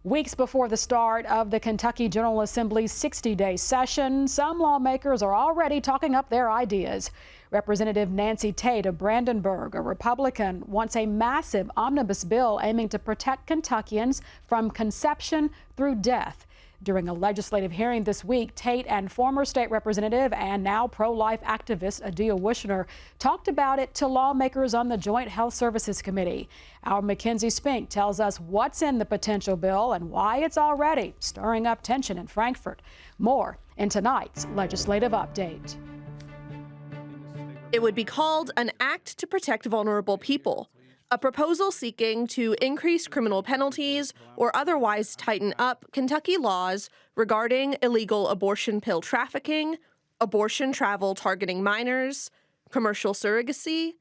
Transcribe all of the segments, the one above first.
Weeks before the start of the Kentucky General Assembly's 60-day session, some lawmakers are already talking up their ideas. Representative Nancy Tate of Brandenburg, a Republican, wants a massive omnibus bill aiming to protect Kentuckians from conception through death. During a legislative hearing this week, Tate and former state representative and now pro-life activist Adia Wushner talked about it to lawmakers on the Joint Health Services Committee. Our Mackenzie Spink tells us what's in the potential bill and why it's already stirring up tension in Frankfort. More in tonight's legislative update. It would be called an Act to Protect Vulnerable People, a proposal seeking to increase criminal penalties or otherwise tighten up Kentucky laws regarding illegal abortion pill trafficking, abortion travel targeting minors, commercial surrogacy,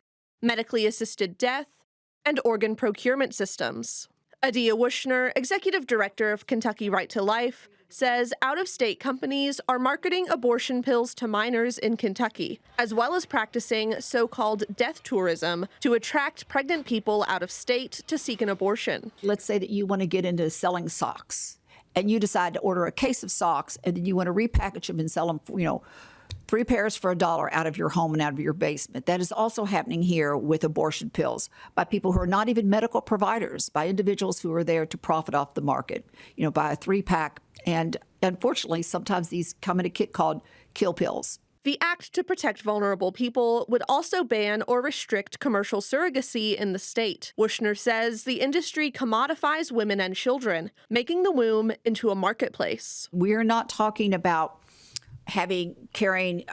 medically assisted death, and organ procurement systems. Adia Wushner, executive director of Kentucky Right to Life, says out-of-state companies are marketing abortion pills to minors in Kentucky, as well as practicing so-called death tourism to attract pregnant people out of state to seek an abortion. Let's say that you want to get into selling socks, and you decide to order a case of socks, and then you want to repackage them and sell them, 3 pairs for $1 out of your home and out of your basement. That is also happening here with abortion pills by people who are not even medical providers, by individuals who are there to profit off the market, buy a 3-pack. And unfortunately, sometimes these come in a kit called kill pills. The Act to Protect Vulnerable People would also ban or restrict commercial surrogacy in the state. Wushner says the industry commodifies women and children, making the womb into a marketplace. We're not talking about carrying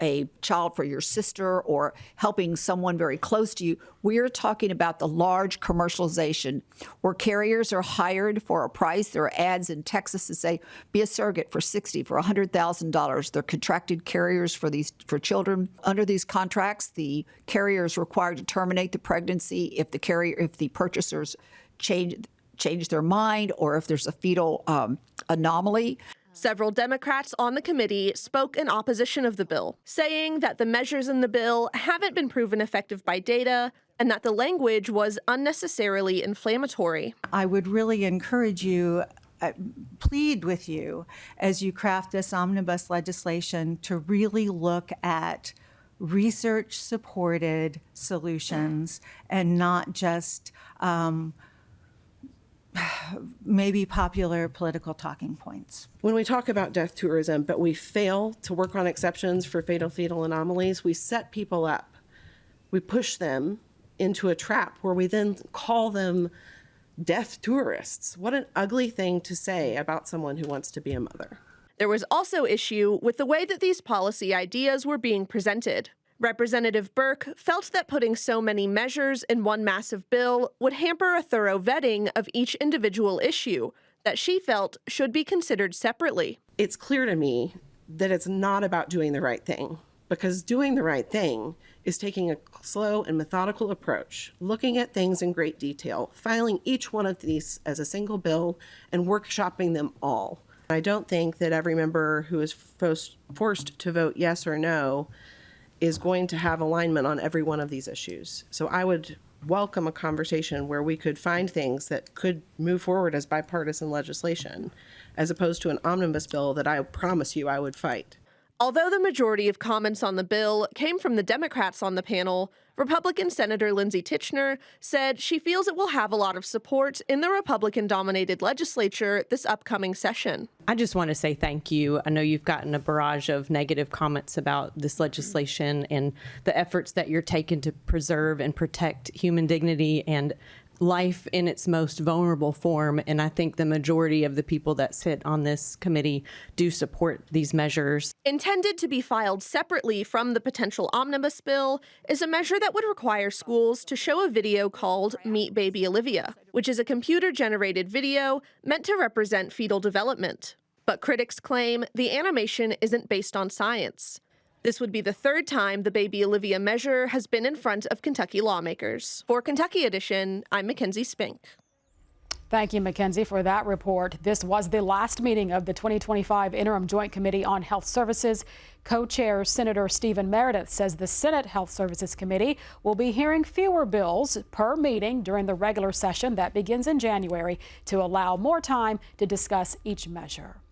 a child for your sister or helping someone very close to you. We're talking about the large commercialization where carriers are hired for a price. There are ads in Texas that say, be a surrogate for $60,000, for $100,000. They're contracted carriers for children. Under these contracts, the carrier is required to terminate the pregnancy if the purchasers change their mind or if there's a fetal anomaly. Several Democrats on the committee spoke in opposition of the bill, saying that the measures in the bill haven't been proven effective by data and that the language was unnecessarily inflammatory. I would really encourage you, plead with you, as you craft this omnibus legislation to really look at research-supported solutions and not just maybe popular political talking points. When we talk about death tourism, but we fail to work on exceptions for fatal fetal anomalies, we set people up. We push them into a trap where we then call them death tourists. What an ugly thing to say about someone who wants to be a mother. There was also issue with the way that these policy ideas were being presented. Representative Burke felt that putting so many measures in one massive bill would hamper a thorough vetting of each individual issue that she felt should be considered separately. It's clear to me that it's not about doing the right thing, because doing the right thing is taking a slow and methodical approach, looking at things in great detail, filing each one of these as a single bill, and workshopping them all. I don't think that every member who is forced to vote yes or no is going to have alignment on every one of these issues. So I would welcome a conversation where we could find things that could move forward as bipartisan legislation, as opposed to an omnibus bill that I promise you I would fight. Although the majority of comments on the bill came from the Democrats on the panel, Republican Senator Lindsey Tichenor said she feels it will have a lot of support in the Republican-dominated legislature this upcoming session. I just want to say thank you. I know you've gotten a barrage of negative comments about this legislation and the efforts that you're taking to preserve and protect human dignity and life in its most vulnerable form. And I think the majority of the people that sit on this committee do support these measures. Intended to be filed separately from the potential omnibus bill is a measure that would require schools to show a video called Meet Baby Olivia, which is a computer-generated video meant to represent fetal development. But critics claim the animation isn't based on science. This would be the third time the Baby Olivia measure has been in front of Kentucky lawmakers. For Kentucky Edition, I'm Mackenzie Spink. Thank you, Mackenzie, for that report. This was the last meeting of the 2025 Interim Joint Committee on Health Services. Co-chair Senator Stephen Meredith says the Senate Health Services Committee will be hearing fewer bills per meeting during the regular session that begins in January to allow more time to discuss each measure.